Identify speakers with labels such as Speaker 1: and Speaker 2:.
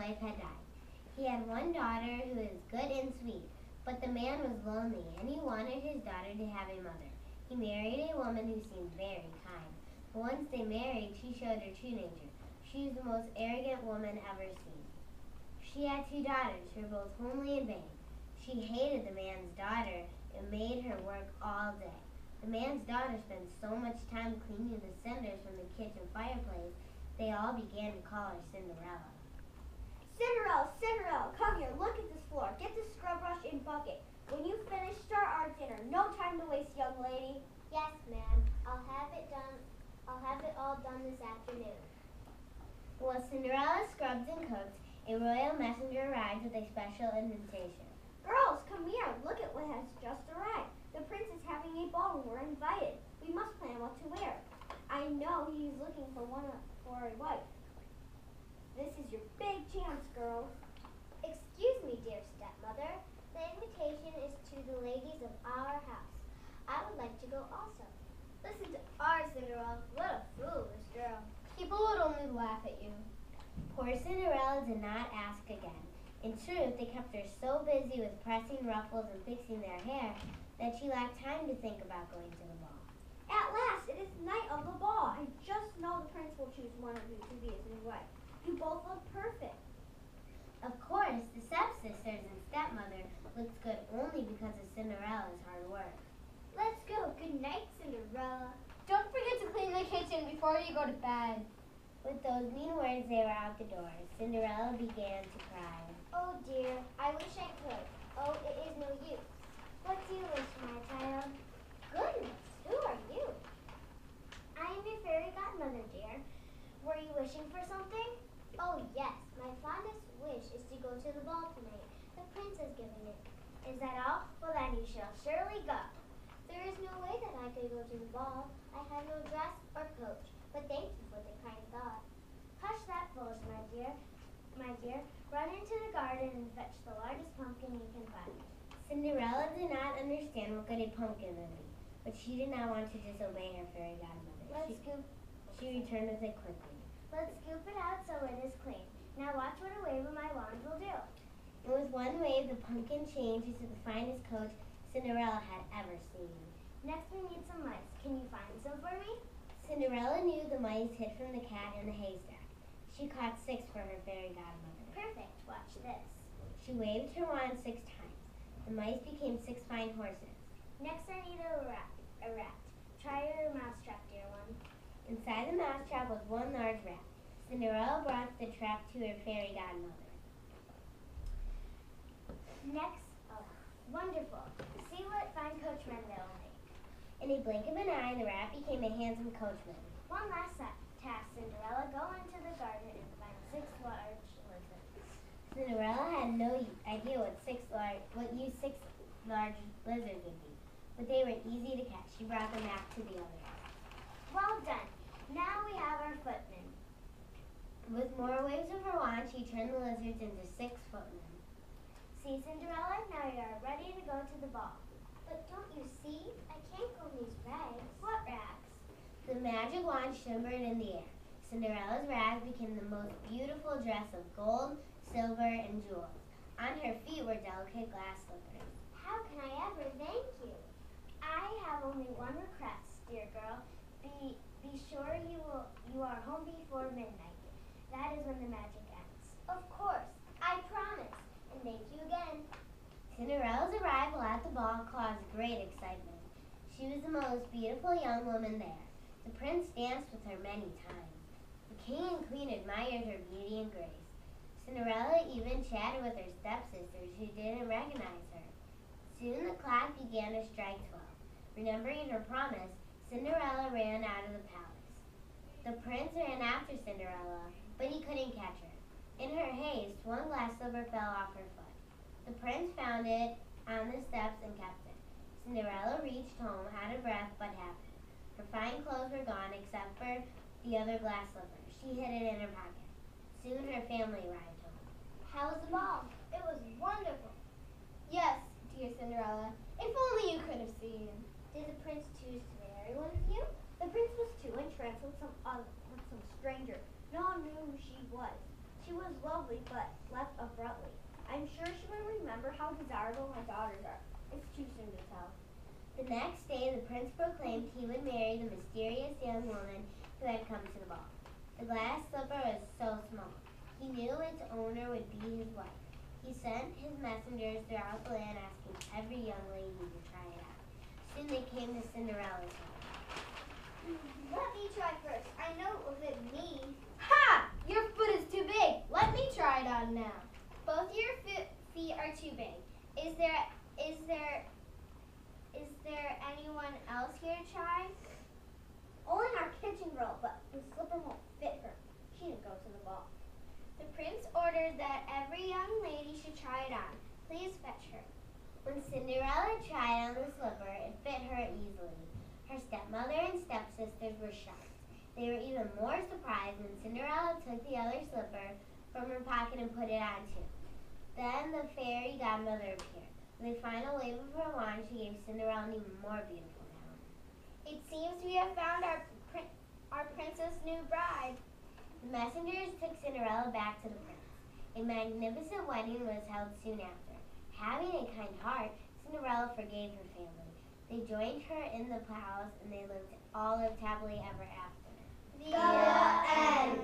Speaker 1: wife had died. He had one daughter who was good and sweet, but the man was lonely and he wanted his daughter to have a mother. He married a woman who seemed very kind, but once they married, she showed her true nature. She was the most arrogant woman ever seen. She had two daughters who were both homely and vain. She hated the man's daughter and made her work all day. The man's daughter spent so much time cleaning the cinders from the kitchen fireplace, they all began to call her Cinderella.
Speaker 2: Cinderella, Cinderella, come here, look at this floor. Get the scrub brush and bucket. When you finish, start our dinner. No time to waste, young lady.
Speaker 3: Yes, ma'am. I'll have it all done this afternoon.
Speaker 1: While Cinderella scrubbed and cooked, a royal messenger arrived with a special invitation.
Speaker 2: Girls, come here. Look at what has just arrived. The prince is having a ball and we're invited. We must plan what to wear. I know he's looking for a wife. This is your big chance, girls.
Speaker 3: Excuse me, dear stepmother. The invitation is to the ladies of our house. I would like to go also.
Speaker 2: Listen to our Cinderella. What a foolish girl.
Speaker 3: People would only laugh at you.
Speaker 1: Poor Cinderella did not ask again. In truth, they kept her so busy with pressing ruffles and fixing their hair that she lacked time to think about going to the ball.
Speaker 2: At last, it is night of the ball. I just know the prince will choose one of you to be his new wife. You both look perfect.
Speaker 1: Of course, the stepsisters and stepmother looked good only because of Cinderella's hard work.
Speaker 3: Let's go. Good night, Cinderella.
Speaker 2: Don't forget to clean the kitchen before you go to bed.
Speaker 1: With those mean words, they were out the door. Cinderella began to cry.
Speaker 3: Oh dear, I wish I could. Oh, it is no use. What do you wish, my child? Goodness, who are you? I am your fairy godmother, dear. Were you wishing for something? Oh yes, my fondest wish is to go to the ball tonight. The prince has given it. Is that all? Well then you shall surely go. There is no way that I could go to the ball. I have no dress or coach, but thank you for the kind thought. Hush that fools, my dear. My dear, run into the garden and fetch the largest pumpkin you can find.
Speaker 1: Cinderella did not understand what good a pumpkin would be, but she did not want to disobey her fairy godmother. She returned with it quickly.
Speaker 3: Let's scoop it out so it is clean. Now watch what a wave of my wand will do.
Speaker 1: And with one wave, the pumpkin changed into the finest coach Cinderella had ever seen.
Speaker 3: Next we need some mice. Can you find some for me?
Speaker 1: Cinderella knew the mice hid from the cat in the haystack. She caught 6 for her fairy godmother.
Speaker 3: Perfect. Watch this.
Speaker 1: She waved her wand 6 times. The mice became 6 fine horses.
Speaker 3: Next I need a rat. Try your mousetrap, dear one.
Speaker 1: Inside the mousetrap was one large rat. Cinderella brought the trap to her fairy godmother.
Speaker 3: Next, wonderful. See what fine coachman they'll make.
Speaker 1: In a blink of an eye, the rat became a handsome coachman.
Speaker 3: One last task, Cinderella. Go into the garden and find 6 large lizards.
Speaker 1: Cinderella had no idea what 6 large lizards would be, but they were easy to catch. She brought them back to the others.
Speaker 3: Well done. Now we have our footmen.
Speaker 1: With more waves of her wand, she turned the lizards into 6 footmen.
Speaker 3: See, Cinderella, now you are ready to go to the ball. But don't you see? I can't go in these rags. What rags?
Speaker 1: The magic wand shimmered in the air. Cinderella's rags became the most beautiful dress of gold, silver, and jewels. On her feet were delicate glass slippers.
Speaker 3: How can I ever thank you? I have only one request, dear girl. Be sure you are home before midnight. That is when the magic ends. Of course, I promise. And thank you again.
Speaker 1: Cinderella's arrival at the ball caused great excitement. She was the most beautiful young woman there. The prince danced with her many times. The king and queen admired her beauty and grace. Cinderella even chatted with her stepsisters who didn't recognize her. Soon the clock began to strike 12. Remembering her promise, Cinderella ran out of the palace. The prince ran after Cinderella, but he couldn't catch her. In her haste, one glass slipper fell off her foot. The prince found it on the steps and kept it. Cinderella reached home out of breath but happy. Her fine clothes were gone except for the other glass slipper. She hid it in her pocket. Soon her family arrived home.
Speaker 3: How was the ball? It was wonderful.
Speaker 2: Yes, dear Cinderella. If only you could have seen.
Speaker 3: Did the prince choose to marry one of you?
Speaker 2: The prince was too entranced with some stranger. No one knew who she was. She was lovely, but left abruptly. I'm sure she will remember how desirable my daughters are. It's too soon to tell.
Speaker 1: The next day, the prince proclaimed he would marry the mysterious young woman who had come to the ball. The glass slipper was so small. He knew its owner would be his wife. He sent his messengers throughout the land asking every young lady to try it out. Soon they came to Cinderella's home.
Speaker 3: Let me try first. I know it will fit me.
Speaker 4: Ha! Your foot is too big. Let me try it on now.
Speaker 3: Both your feet are too big. Is there anyone else here to try?
Speaker 2: Only our kitchen girl, but the slipper won't fit her. She didn't go to the ball.
Speaker 3: The prince ordered that every young lady should try it on. Please fetch her.
Speaker 1: When Cinderella tried on the slipper, it fit her easily. Her stepmother and stepsisters were shocked. They were even more surprised when Cinderella took the other slipper from her pocket and put it on too. Then the fairy godmother appeared. With a final wave of her wand, she gave Cinderella an even more beautiful gown.
Speaker 3: It seems we have found our princess' new bride.
Speaker 1: The messengers took Cinderella back to the prince. A magnificent wedding was held soon after. Having a kind heart, Cinderella forgave her family. They joined her in the palace, and they all lived happily ever after.
Speaker 3: The end.